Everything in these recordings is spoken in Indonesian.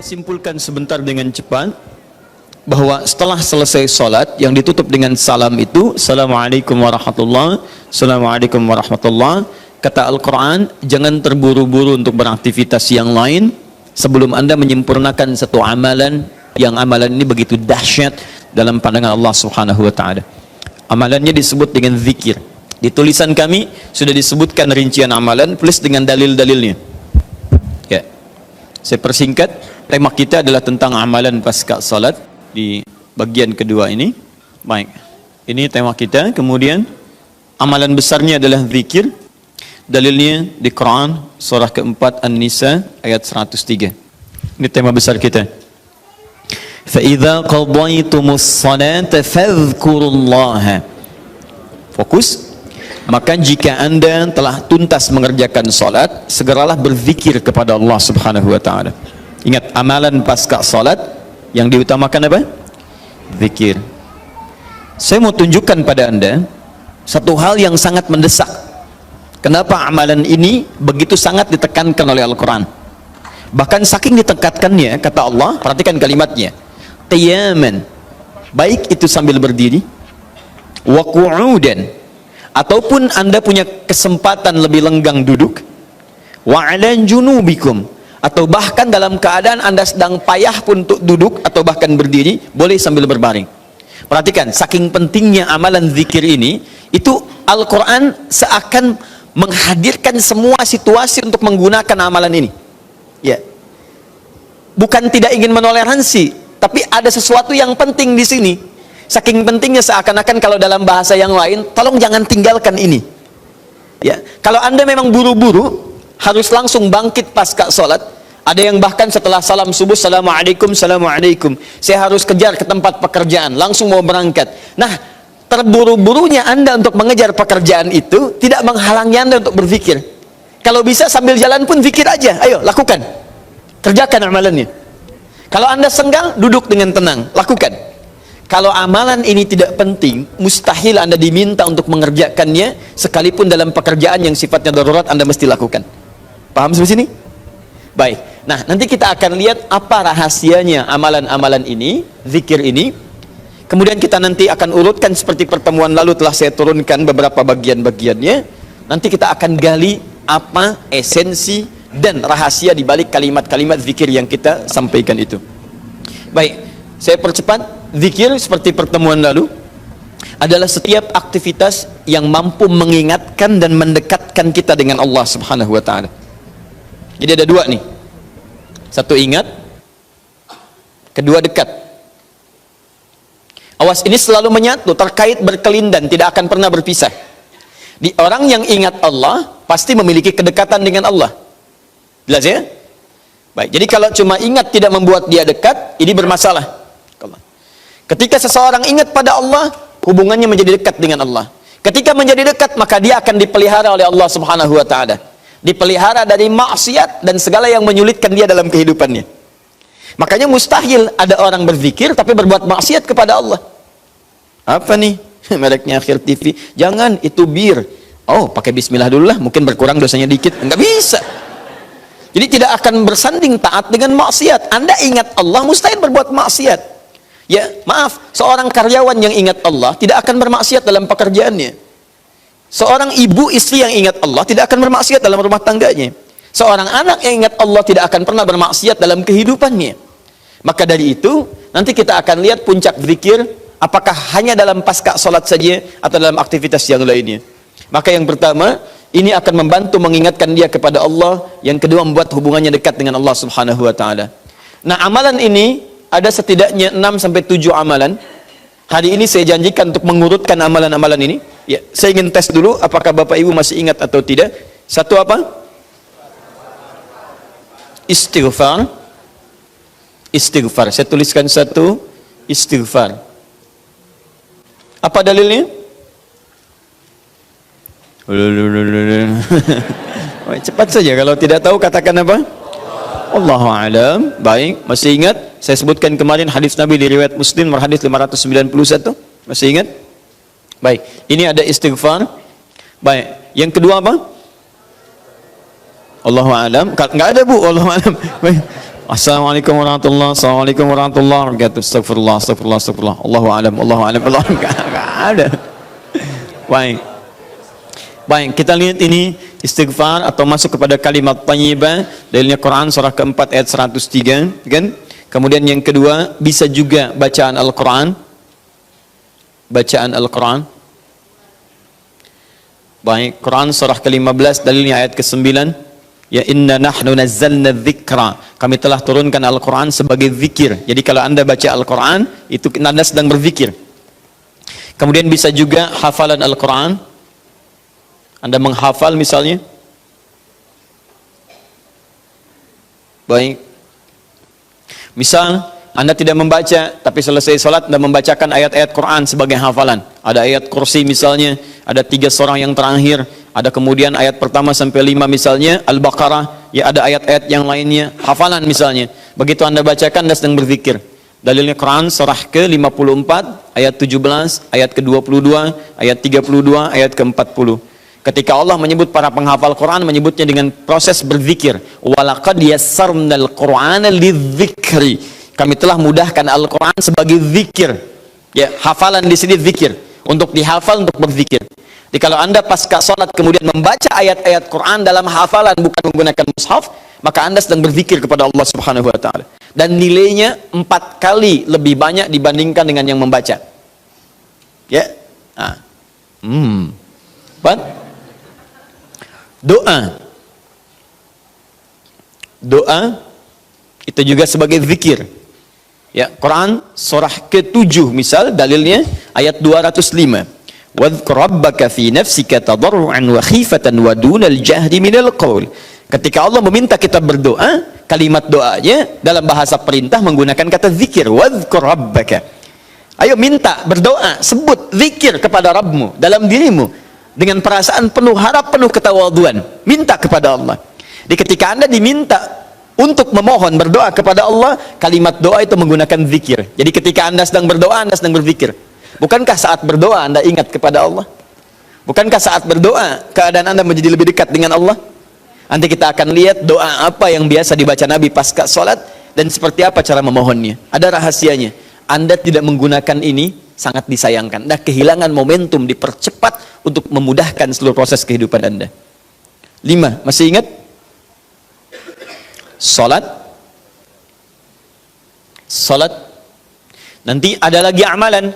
simpulkan sebentar dengan cepat bahwa setelah selesai sholat yang ditutup dengan salam itu, Assalamualaikum warahmatullahi, Assalamualaikum warahmatullahi. Kata Al-Quran, jangan terburu-buru untuk beraktivitas yang lain sebelum anda menyempurnakan satu amalan, yang amalan ini begitu dahsyat dalam pandangan Allah Subhanahu wa ta'ala. Amalannya disebut dengan zikir. Di tulisan kami sudah disebutkan rincian amalan plus dengan dalil-dalilnya. Ya, saya persingkat. Tema kita adalah tentang amalan pasca salat di bagian kedua ini. Baik, ini tema kita. Kemudian amalan besarnya adalah zikir. Dalilnya di Quran surah keempat An-Nisa ayat 103. Ini tema besar kita. فَإِذَا قَضَيْتُمُ الصَّلَاةَ فَاذْكُرُوا اللَّهَ. Fokus. Maka jika anda telah tuntas mengerjakan salat, segeralah berzikir kepada Allah Subhanahu wa ta'ala. Ingat, amalan pasca salat yang diutamakan apa? Zikir. Saya mau tunjukkan pada anda satu hal yang sangat mendesak. Kenapa amalan ini begitu sangat ditekankan oleh Al-Quran? Bahkan saking ditekankannya, kata Allah, perhatikan kalimatnya, qiyaman, baik itu sambil berdiri, wa qu'udan, ataupun anda punya kesempatan lebih lenggang duduk, wa 'ala junubikum, atau bahkan dalam keadaan anda sedang payah pun untuk duduk atau bahkan berdiri, boleh sambil berbaring. Perhatikan, saking pentingnya amalan zikir ini, itu Al-Quran seakan menghadirkan semua situasi untuk menggunakan amalan ini. Ya, bukan tidak ingin menoleransi, tapi ada sesuatu yang penting di sini. Saking pentingnya seakan-akan kalau dalam bahasa yang lain, tolong jangan tinggalkan ini. Ya, kalau anda memang buru-buru harus langsung bangkit pasca sholat, ada yang bahkan setelah salam subuh, Assalamualaikum, Assalamualaikum, saya harus kejar ke tempat pekerjaan, langsung mau berangkat. Nah, terburu-burunya anda untuk mengejar pekerjaan itu tidak menghalangi anda untuk berzikir. Kalau bisa sambil jalan pun zikir aja, ayo lakukan, kerjakan amalannya. Kalau anda senggang, duduk dengan tenang, lakukan. Kalau amalan ini tidak penting, mustahil anda diminta untuk mengerjakannya, sekalipun dalam pekerjaan yang sifatnya darurat anda mesti lakukan. Paham sampai sini? Baik. Nah, nanti kita akan lihat apa rahasianya amalan-amalan ini, zikir ini. Kemudian kita nanti akan urutkan seperti pertemuan lalu telah saya turunkan beberapa bagian-bagiannya. Nanti kita akan gali apa esensi dan rahasia di balik kalimat-kalimat zikir yang kita sampaikan itu. Baik, saya percepat. Zikir seperti pertemuan lalu adalah setiap aktivitas yang mampu mengingatkan dan mendekatkan kita dengan Allah Subhanahu wa ta'ala. Jadi ada dua nih. Satu ingat, kedua dekat. Awas, ini selalu menyatu, terkait, berkelindan, tidak akan pernah berpisah. Di orang yang ingat Allah pasti memiliki kedekatan dengan Allah. Jelas ya? Baik, jadi kalau cuma ingat tidak membuat dia dekat, ini bermasalah. Ketika seseorang ingat pada Allah, hubungannya menjadi dekat dengan Allah. Ketika menjadi dekat, maka dia akan dipelihara oleh Allah Subhanahu wa ta'ala. Dipelihara dari maksiat dan segala yang menyulitkan dia dalam kehidupannya. Makanya mustahil ada orang berzikir tapi berbuat maksiat kepada Allah. Apa nih? Mereknya Akhir TV. Jangan, itu bir. Oh, pakai bismillah dulu lah, mungkin berkurang dosanya dikit. Enggak bisa. Jadi tidak akan bersanding taat dengan maksiat. Anda ingat Allah, mustahil berbuat maksiat. Ya, maaf, seorang karyawan yang ingat Allah tidak akan bermaksiat dalam pekerjaannya. Seorang ibu istri yang ingat Allah tidak akan bermaksiat dalam rumah tangganya. Seorang anak yang ingat Allah tidak akan pernah bermaksiat dalam kehidupannya. Maka dari itu, nanti kita akan lihat puncak zikir, apakah hanya dalam pasca sholat saja atau dalam aktivitas yang lainnya. Maka yang pertama, ini akan membantu mengingatkan dia kepada Allah. Yang kedua, membuat hubungannya dekat dengan Allah Subhanahu wa ta'ala. Nah, amalan ini ada setidaknya 6-7 amalan. Hari ini saya janjikan untuk mengurutkan amalan-amalan ini. Ya, saya ingin tes dulu apakah Bapak Ibu masih ingat atau tidak. Satu apa? Istighfar. Istighfar. Saya tuliskan satu, istighfar. Apa dalilnya? Cepat saja, kalau tidak tahu katakan apa? Allahu a'lam. Baik, masih ingat? Saya sebutkan kemarin hadis Nabi di riwayat Muslim, hadis 591. Masih ingat? Baik, ini ada istighfar. Baik, yang kedua apa? Allahu a'lam. Enggak ada, Bu, Allahu a'lam. Baik. Assalamualaikum warahmatullahi wabarakatuh. Assalamualaikum warahmatullahi wabarakatuh. Astagfirullah, astagfirullah, astagfirullah. Allahu a'lam, Allahu a'lam, Allahu a'lam. Enggak ada. Baik. Baik, kita lihat ini istighfar atau masuk kepada kalimat thayyibah. Dalilnya Quran surah keempat ayat 103, kan? Kemudian yang kedua, bisa juga bacaan Al-Quran. Bacaan Al-Quran. Baik, Quran surah ke-15, dalilnya ayat ke-9. Ya inna nahnu nazzalna dzikra. Kami telah turunkan Al-Quran sebagai zikir. Jadi kalau Anda baca Al-Quran, itu Anda sedang berzikir. Kemudian bisa juga hafalan Al-Quran. Anda menghafal misalnya. Baik. Misal Anda tidak membaca, tapi selesai sholat Anda membacakan ayat-ayat Quran sebagai hafalan. Ada ayat kursi misalnya, ada 3 surah yang terakhir, ada kemudian ayat pertama sampai 5 misalnya, Al-Baqarah, ya ada ayat-ayat yang lainnya, hafalan misalnya. Begitu Anda bacakan, Anda sedang berzikir. Dalilnya Quran surah ke-54, ayat 17, ayat ke-22, ayat 32, ayat ke-40. Ketika Allah menyebut para penghafal Quran, menyebutnya dengan proses berzikir. Walaqad yassarnal Qur'ana lidzikri. Kami telah mudahkan Al-Quran sebagai zikir. Ya, hafalan di sini zikir. Untuk dihafal, untuk berzikir. Jadi kalau Anda pasca salat kemudian membaca ayat-ayat Quran dalam hafalan bukan menggunakan mushaf, maka Anda sedang berzikir kepada Allah Subhanahu wa taala. Dan nilainya 4 kali lebih banyak dibandingkan dengan yang membaca. Ya. Nah. Doa itu juga sebagai zikir. Ya, Quran surah ke-7 misal dalilnya ayat 205. Wadhkur rabbaka fi nafsika tadarruan wa khifatan wa dunal jahri minal qaul. Ketika Allah meminta kita berdoa, kalimat doanya dalam bahasa perintah menggunakan kata zikir. Wadhkur rabbaka. Ayo minta, berdoa, sebut zikir kepada Rabbmu dalam dirimu. Dengan perasaan penuh harap, penuh ketawaduan, minta kepada Allah. Di ketika Anda diminta untuk memohon berdoa kepada Allah, kalimat doa itu menggunakan zikir. Jadi ketika Anda sedang berdoa, Anda sedang berzikir. Bukankah saat berdoa Anda ingat kepada Allah? Bukankah saat berdoa keadaan Anda menjadi lebih dekat dengan Allah? Nanti kita akan lihat doa apa yang biasa dibaca Nabi pasca sholat dan seperti apa cara memohonnya. Ada rahasianya. Anda tidak menggunakan ini, sangat disayangkan. Anda kehilangan momentum, dipercepat untuk memudahkan seluruh proses kehidupan Anda. 5, masih ingat? Salat. Salat. Nanti ada lagi amalan.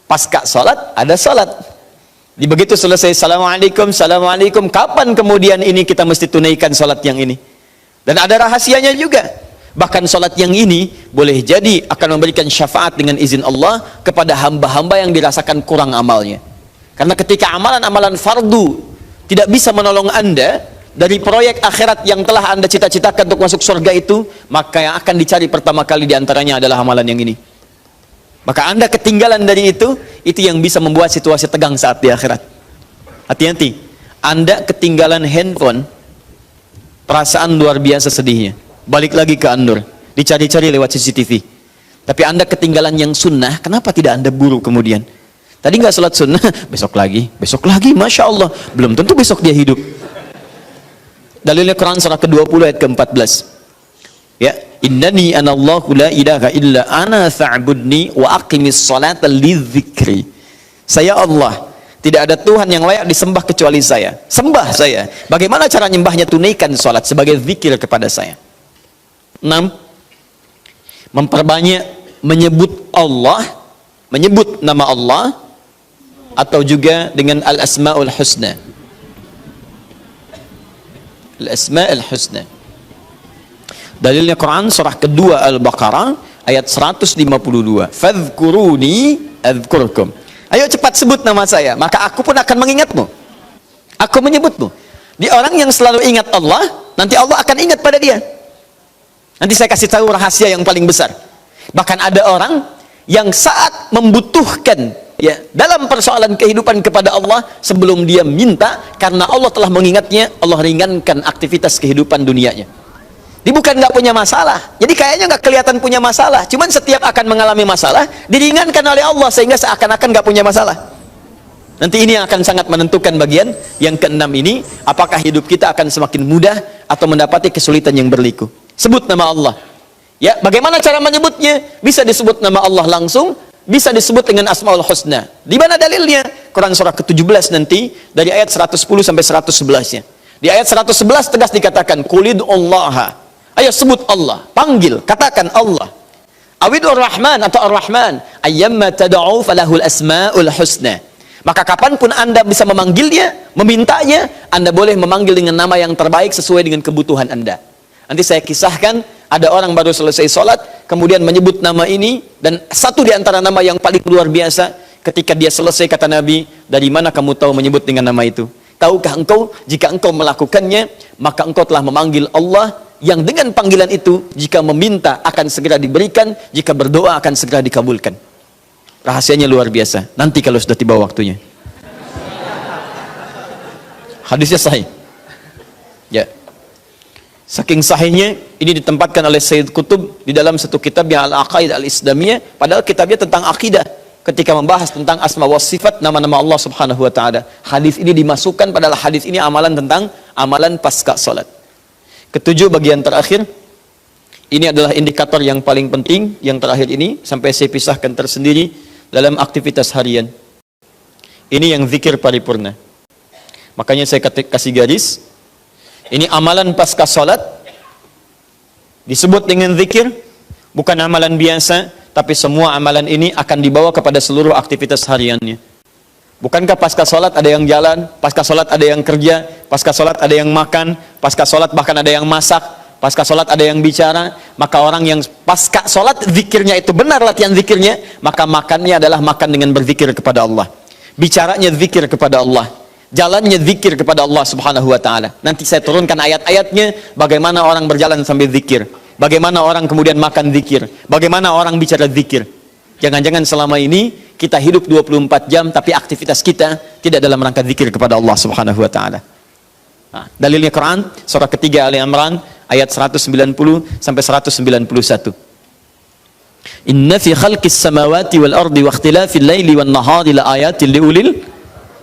Pasca salat, ada salat. Di begitu selesai, Assalamualaikum, Assalamualaikum. Kapan kemudian ini kita mesti tunaikan salat yang ini? Dan ada rahasianya juga. Bahkan salat yang ini boleh jadi akan memberikan syafaat dengan izin Allah kepada hamba-hamba yang dirasakan kurang amalnya. Karena ketika amalan-amalan fardu tidak bisa menolong Anda dari proyek akhirat yang telah Anda cita-citakan untuk masuk surga itu, maka yang akan dicari pertama kali diantaranya adalah amalan yang ini. Maka Anda ketinggalan dari itu yang bisa membuat situasi tegang saat di akhirat. Hati-hati, Anda ketinggalan handphone, perasaan luar biasa sedihnya. Balik lagi ke An-Nur, dicari-cari lewat CCTV. Tapi Anda ketinggalan yang sunnah, kenapa tidak Anda buru kemudian? Tadi nggak sholat sunnah, besok lagi, Masya Allah. Belum tentu besok dia hidup. Dalilnya Quran surah ke-20 ayat ke-14. Ya, innani anallahu la ilaha illa ana fa'budni wa aqimis salata lidzikri. Saya Allah, tidak ada Tuhan yang layak disembah kecuali saya. Sembah saya. Bagaimana cara nyembahnya? Tunaikan salat sebagai zikir kepada saya. 6. Memperbanyak menyebut Allah, menyebut nama Allah, atau juga dengan al-asma'ul husna. Al-asma'ul husna. Dalilnya Quran surah kedua Al-Baqarah ayat 152. Fadhkuruni adzkurkum. Ayo cepat sebut nama saya, maka aku pun akan mengingatmu. Aku menyebutmu. Di orang yang selalu ingat Allah, nanti Allah akan ingat pada dia. Nanti saya kasih tahu rahasia yang paling besar. Bahkan ada orang yang saat membutuhkan ya dalam persoalan kehidupan kepada Allah, sebelum dia minta, karena Allah telah mengingatnya, Allah ringankan aktivitas kehidupan dunianya. Dia bukan nggak punya masalah, jadi kayaknya nggak kelihatan punya masalah, cuman setiap akan mengalami masalah diringankan oleh Allah sehingga seakan-akan nggak punya masalah. Nanti ini yang akan sangat menentukan bagian yang keenam ini, apakah hidup kita akan semakin mudah atau mendapati kesulitan yang berliku. Sebut nama Allah. Ya, bagaimana cara menyebutnya? Bisa disebut nama Allah langsung, bisa disebut dengan Asmaul Husna. Di mana dalilnya? Quran surah ke-17 nanti dari ayat 110 sampai 111-nya. Di ayat 111 tegas dikatakan Qulidullaha. Ayo sebut Allah, panggil, katakan Allah. Awidur Rahman atau Ar-Rahman, ayyamma tad'u falahul asmaul husna. Maka kapanpun Anda bisa memanggilnya, memintanya, Anda boleh memanggil dengan nama yang terbaik sesuai dengan kebutuhan Anda. Nanti saya kisahkan, ada orang baru selesai sholat, kemudian menyebut nama ini, dan satu di antara nama yang paling luar biasa, ketika dia selesai kata Nabi, dari mana kamu tahu menyebut dengan nama itu? Tahukah engkau, jika engkau melakukannya, maka engkau telah memanggil Allah, yang dengan panggilan itu, jika meminta akan segera diberikan, jika berdoa akan segera dikabulkan. Rahasianya luar biasa, nanti kalau sudah tiba waktunya. Hadisnya sahih. Ya. Saking sahihnya, ini ditempatkan oleh Sayyid Qutb di dalam satu kitab yang Al-Aqaid Al-Islamiyah, padahal kitabnya tentang akidah, ketika membahas tentang asma wa sifat, nama-nama Allah subhanahu wa ta'ala. Hadis ini dimasukkan, padahal hadis ini amalan tentang amalan pasca salat. Ketujuh, bagian terakhir, ini adalah indikator yang paling penting, yang terakhir ini, sampai saya pisahkan tersendiri dalam aktivitas harian. Ini yang zikir paripurna. Makanya saya kasih garis. Ini amalan pasca salat disebut dengan zikir, bukan amalan biasa, tapi semua amalan ini akan dibawa kepada seluruh aktivitas hariannya. Bukankah pasca salat ada yang jalan, pasca salat ada yang kerja, pasca salat ada yang makan, pasca salat bahkan ada yang masak, pasca salat ada yang bicara? Maka orang yang pasca salat zikirnya itu benar, latihan zikirnya, maka makannya adalah makan dengan berzikir kepada Allah, bicaranya zikir kepada Allah, jalannya zikir kepada Allah subhanahu wa ta'ala. Nanti saya turunkan ayat-ayatnya, bagaimana orang berjalan sambil zikir, bagaimana orang kemudian makan zikir, bagaimana orang bicara zikir. Jangan-jangan selama ini kita hidup 24 jam, tapi aktivitas kita tidak dalam rangka zikir kepada Allah subhanahu wa ta'ala. Nah, dalilnya Quran, surah ketiga Ali Imran, ayat 190 sampai 191. Inna fi khalqis samawati wal ardi wa ikhtilafil laili wan nahari la ayatin liulil.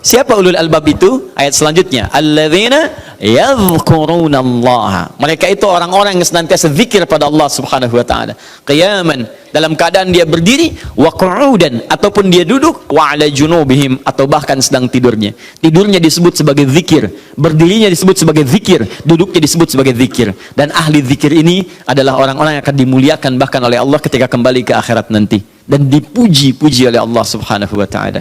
Siapa ulul albab itu? Ayat selanjutnya, alladzina yadhkurunallaha. Mereka itu orang-orang yang senantiasa zikir pada Allah subhanahu wa ta'ala. Qiyaman, dalam keadaan dia berdiri, wa qu'udan, ataupun dia duduk, wa ala junubihim, atau bahkan sedang tidurnya. Tidurnya disebut sebagai zikir, berdirinya disebut sebagai zikir, duduknya disebut sebagai zikir. Dan ahli zikir ini adalah orang-orang yang akan dimuliakan bahkan oleh Allah ketika kembali ke akhirat nanti, dan dipuji-puji oleh Allah subhanahu wa ta'ala.